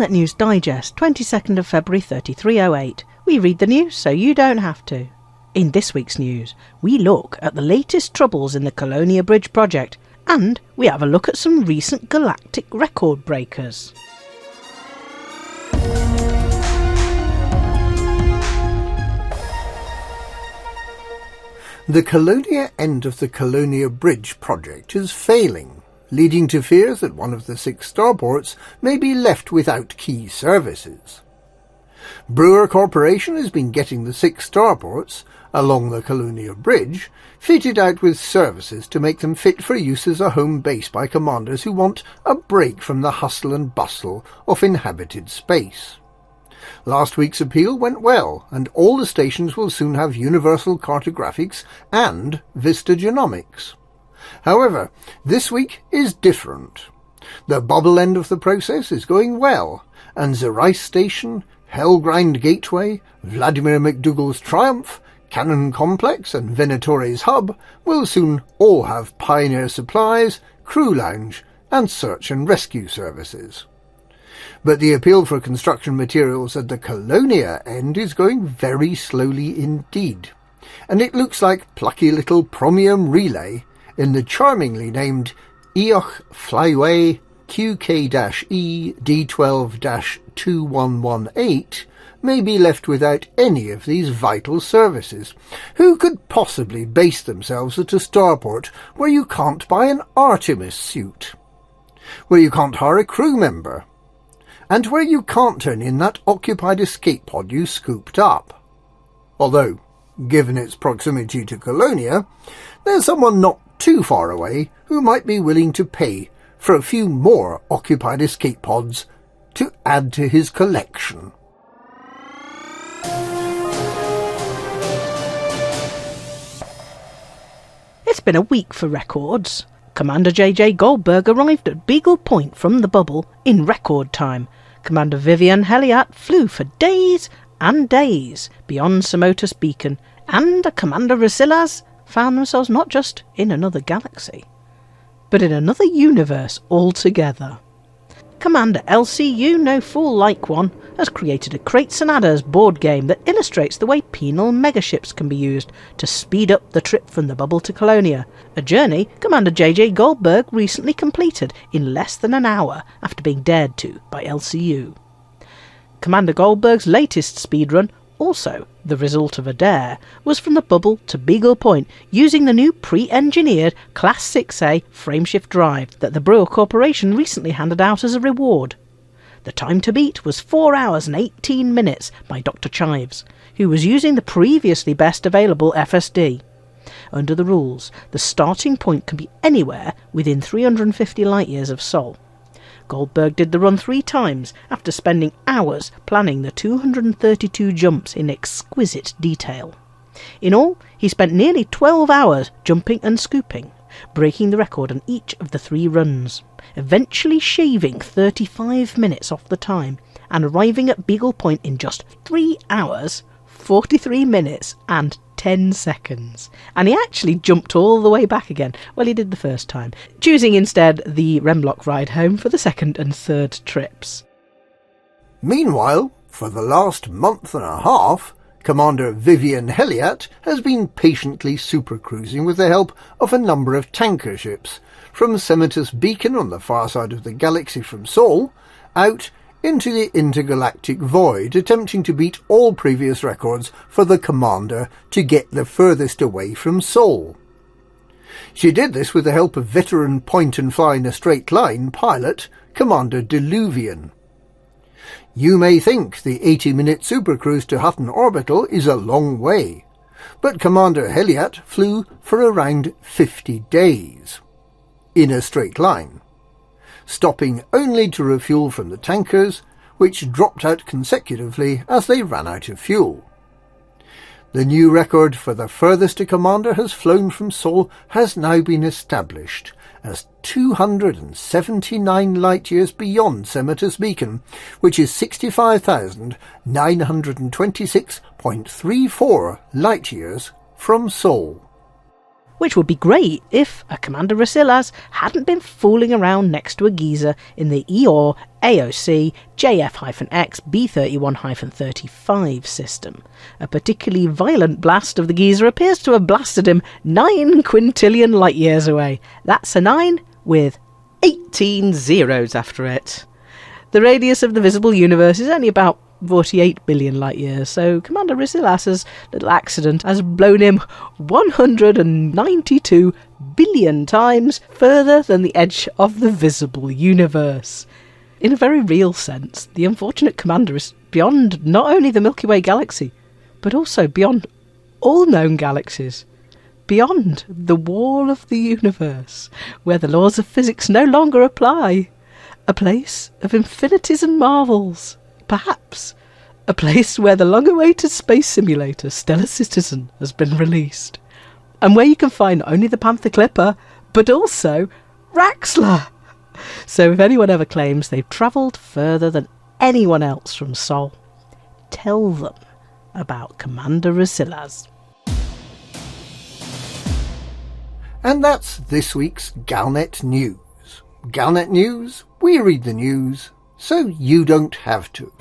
Galnet News Digest, 22nd of February 3308. We read the news so you don't have to. In this week's news, we look at the latest troubles in the Colonia Bridge project, and we have a look at some recent galactic record breakers. The Colonia end of the Colonia Bridge project is failing, leading to fears that one of the 6 starports may be left without key services. Brewer Corporation has been getting the 6 starports, along the Colonia Bridge, fitted out with services to make them fit for use as a home base by commanders who want a break from the hustle and bustle of inhabited space. Last week's appeal went well, and all the stations will soon have universal cartographics and Vista Genomics. However, this week is different. The bubble end of the process is going well, and Zerais Station, Hellgrind Gateway, Vladimir McDougall's Triumph, Cannon Complex and Venatore's Hub will soon all have Pioneer supplies, crew lounge and search and rescue services. But the appeal for construction materials at the Colonia end is going very slowly indeed, and it looks like plucky little Promium Relay in the charmingly named Eoch Flyway QK-E D12-2118 may be left without any of these vital services. Who could possibly base themselves at a starport where you can't buy an Artemis suit, where you can't hire a crew member, and where you can't turn in that occupied escape pod you scooped up? Although, given its proximity to Colonia, there's someone not too far away who might be willing to pay for a few more occupied escape pods to add to his collection. It's been a week for records. Commander J.J. Goldberg arrived at Beagle Point from the bubble in record time. Commander Vivian Heliat flew for days and days beyond Samotus Beacon, and Commander Rasilas found themselves not just in another galaxy, but in another universe altogether. Commander LCU No Fool Like One has created a Crates and Adders board game that illustrates the way penal megaships can be used to speed up the trip from the bubble to Colonia, a journey Commander JJ Goldberg recently completed in less than an hour after being dared to by LCU. Commander Goldberg's latest speedrun, also the result of a dare, was from the bubble to Beagle Point using the new pre-engineered Class 6A frameshift drive that the Brewer Corporation recently handed out as a reward. The time to beat was 4 hours and 18 minutes by Dr. Chives, who was using the previously best available FSD. Under the rules, the starting point can be anywhere within 350 light-years of Sol. Goldberg did the run 3 times after spending hours planning the 232 jumps in exquisite detail. In all, he spent nearly 12 hours jumping and scooping, breaking the record on each of the 3 runs, eventually shaving 35 minutes off the time and arriving at Beagle Point in just 3 hours, 43 minutes and 10 seconds. And he actually jumped all the way back again. Well, he did the first time, choosing instead the Remlock ride home for the second and third trips. Meanwhile, for the last month and a half, Commander Vivian Heliat has been patiently supercruising with the help of a number of tanker ships, from Semitus Beacon on the far side of the galaxy from Sol, out into the intergalactic void, attempting to beat all previous records for the Commander to get the furthest away from Sol. She did this with the help of veteran point-and-fly-in-a-straight-line pilot Commander Diluvian. You may think the 80-minute supercruise to Hutton Orbital is a long way, but Commander Heliat flew for around 50 days, in a straight line, stopping only to refuel from the tankers, which dropped out consecutively as they ran out of fuel. The new record for the furthest a commander has flown from Sol has now been established as 279 light-years beyond Semitus Beacon, which is 65,926.34 light-years from Sol. which would be great if a Commander Rasilas hadn't been fooling around next to a geyser in the Eeyore AOC JF-X B31-35 system. A particularly violent blast of the geyser appears to have blasted him 9 quintillion light years away. That's a 9 with 18 zeros after it. The radius of the visible universe is only about 48 billion light years, so Commander Rasilas' little accident has blown him 192 billion times further than the edge of the visible universe. In a very real sense, the unfortunate Commander is beyond not only the Milky Way galaxy, but also beyond all known galaxies, beyond the wall of the universe, where the laws of physics no longer apply. A place of infinities and marvels. Perhaps a place where the long-awaited space simulator Stellar Citizen has been released, and where you can find not only the Panther Clipper, but also Raxxla. So if anyone ever claims they've travelled further than anyone else from Sol, tell them about Commander Rasilas. And that's this week's Galnet News. Galnet News, we read the news, so you don't have to.